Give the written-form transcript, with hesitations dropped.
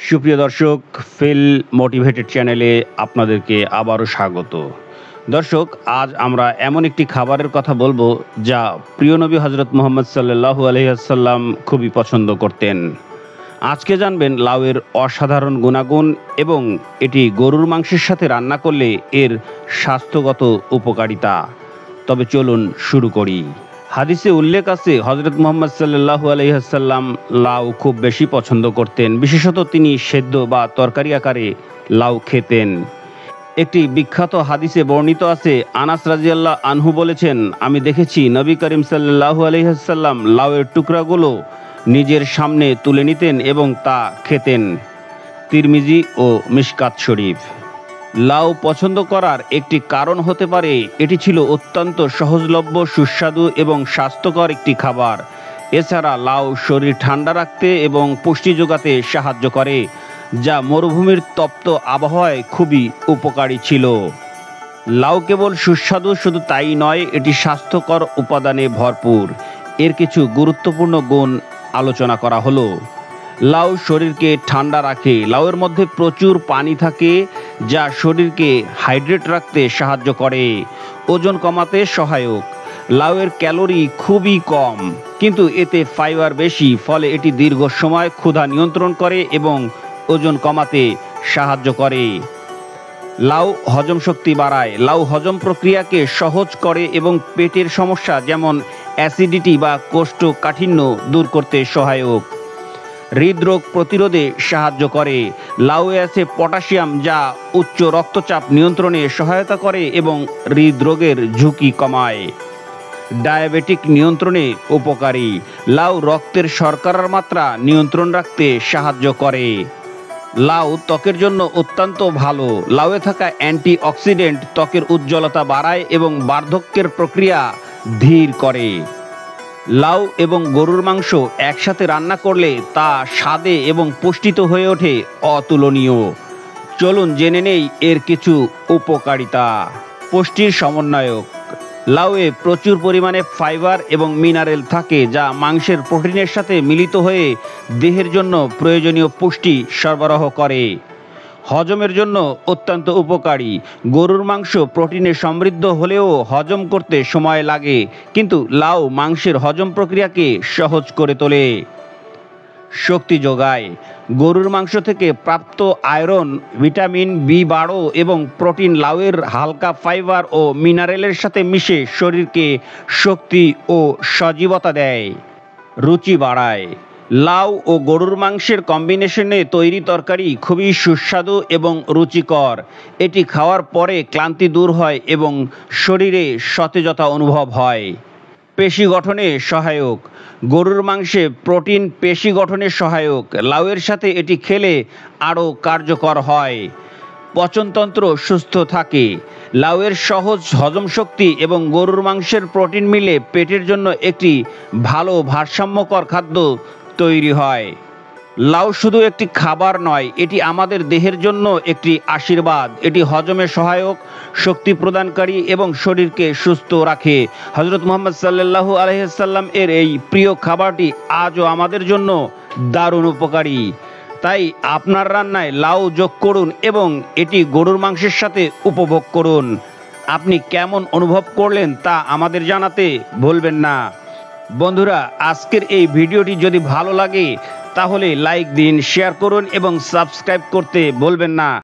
সুপ্রিয় দর্শক, feel motivated চ্যানেলে আপনাদেরকে আবারও স্বাগত। দর্শক, আজ আমরা এমন একটি খাবারের কথা বলবো যা প্রিয় নবী হজরত মুহাম্মদ সাল্লাল্লাহু আলাইহি ওয়াসাল্লাম খুবই পছন্দ করতেন। আজকে জানবেন লাউয়ের অসাধারণ গুণাগুণ এবং এটি গরুর মাংসের সাথে রান্না করলে এর স্বাস্থ্যগত উপকারিতা। তবে চলুন শুরু করি। হাদিসে উল্লেখ আছে হজরত মুহাম্মদ সাল্লাল্লাহু আলাইহি ওয়াসাল্লাম লাউ খুব বেশি পছন্দ করতেন। বিশেষত তিনি সেদ্ধ বা তরকারি আকারে লাউ খেতেন। একটি বিখ্যাত হাদিসে বর্ণিত আছে, আনাস রাদিয়াল্লাহু আনহু বলেছেন, আমি দেখেছি নবী করিম সাল্লাল্লাহু আলাইহি ওয়াসাল্লাম লাউয়ের টুকরাগুলো নিজের সামনে তুলে নিতেন এবং তা খেতেন। তিরমিজি ও মিশকাত শরীফ। লাউ পছন্দ করার একটি কারণ হতে পারে এটি ছিল অত্যন্ত সহজলভ্য, সুস্বাদু এবং স্বাস্থ্যকর একটি খাবার। এছাড়া লাউ শরীর ঠান্ডা রাখতে এবং পুষ্টি যোগাতে সাহায্য করে, যা মরুভূমির তপ্ত আবহাওয়ায় খুবই উপকারী ছিল। লাউ কেবল সুস্বাদু শুধু তাই নয়, এটি স্বাস্থ্যকর উপাদানে ভরপুর। এর কিছু গুরুত্বপূর্ণ গুণ আলোচনা করা হলো। লাউ শরীরকে ঠান্ডা রাখে। লাউয়ের মধ্যে প্রচুর পানি থাকে যা শরীরকে হাইড্রেট রাখতে সাহায্য করে। ওজন কমাতে সহায়ক। লাউয়ের ক্যালোরি খুবই কম, কিন্তু এতে ফাইবার বেশি, ফলে এটি দীর্ঘ সময় ক্ষুধা নিয়ন্ত্রণ করে এবং ওজন কমাতে সাহায্য করে। লাউ হজম শক্তি বাড়ায়। লাউ হজম প্রক্রিয়াকে সহজ করে এবং পেটের সমস্যা যেমন অ্যাসিডিটি বা কোষ্ঠকাঠিন্য দূর করতে সহায়ক। হৃদরোগ প্রতিরোধে সাহায্য করে। লাউয়ে আছে পটাশিয়াম, যা উচ্চ রক্তচাপ নিয়ন্ত্রণে সহায়তা করে এবং হৃদরোগের ঝুঁকি কমায়। ডায়াবেটিক নিয়ন্ত্রণে উপকারী। লাউ রক্তের শর্করার মাত্রা নিয়ন্ত্রণ রাখতে সাহায্য করে। লাউ ত্বকের জন্য অত্যন্ত ভালো। লাউয়ে থাকা অ্যান্টিঅক্সিডেন্ট ত্বকের উজ্জ্বলতা বাড়ায় এবং বার্ধক্যের প্রক্রিয়া ধীর করে। লাউ এবং গরুর মাংস একসাথে রান্না করলে তা স্বাদে এবং পুষ্টিতে হয়ে ওঠে অতুলনীয়। চলুন জেনে নেই এর কিছু উপকারিতা। পুষ্টির সমন্বয়ক। লাউয়ে প্রচুর পরিমাণে ফাইবার এবং মিনারেল থাকে, যা মাংসের প্রোটিনের সাথে মিলিত হয়ে দেহের জন্য প্রয়োজনীয় পুষ্টি সরবরাহ করে। হজমের জন্য অত্যন্ত উপকারী। গরুর মাংস প্রোটিনে সমৃদ্ধ হলেও হজম করতে সময় লাগে, কিন্তু লাউ মাংসের হজম প্রক্রিয়াকে সহজ করে তোলে। শক্তি যোগায়। গরুর মাংস থেকে প্রাপ্ত আয়রন, ভিটামিন বি12 এবং প্রোটিন লাউয়ের হালকা ফাইবার ও মিনারেলের সাথে মিশে শরীরকে শক্তি ও সজীবতা দেয়। রুচি বাড়ায়। লাউ ও গরুর মাংসের কম্বিনেশনে তৈরি তরকারি খুবই সুস্বাদু এবং রুচিকর। এটি খাওয়ার পরে ক্লান্তি দূর হয় এবং শরীরে সতেজতা অনুভব হয়। পেশি গঠনে সহায়ক। গরুর মাংসে প্রোটিন পেশি গঠনে সহায়ক। লাউয়ের সাথে এটি খেলে আরও কার্যকর হয়। পচনতন্ত্র সুস্থ থাকে। লাউয়ের সহজ হজম শক্তি এবং গরুর মাংসের প্রোটিন মিলে পেটের জন্য একটি ভালো ভারসাম্যকর খাদ্য তৈরি হয়। লাউ শুধু একটি খাবার নয়, এটি আমাদের দেহের জন্য একটি আশীর্বাদ। এটি হজমে সহায়ক, শক্তি প্রদানকারী এবং শরীরকে সুস্থ রাখে। হজরত মুহাম্মদ সাল্লাল্লাহু আলাইহি ওয়াসাল্লাম এর এই প্রিয় খাবারটি আজও আমাদের জন্য দারুণ উপকারী। তাই আপনার রান্নায় লাউ যোগ করুন এবং এটি গরুর মাংসের সাথে উপভোগ করুন। আপনি কেমন অনুভব করলেন তা আমাদের জানাতে ভুলবেন না। বন্ধুরা, আজকের এই ভিডিওটি যদি ভালো লাগে তাহলে লাইক দিন, শেয়ার করুন এবং সাবস্ক্রাইব করতে ভুলবেন না।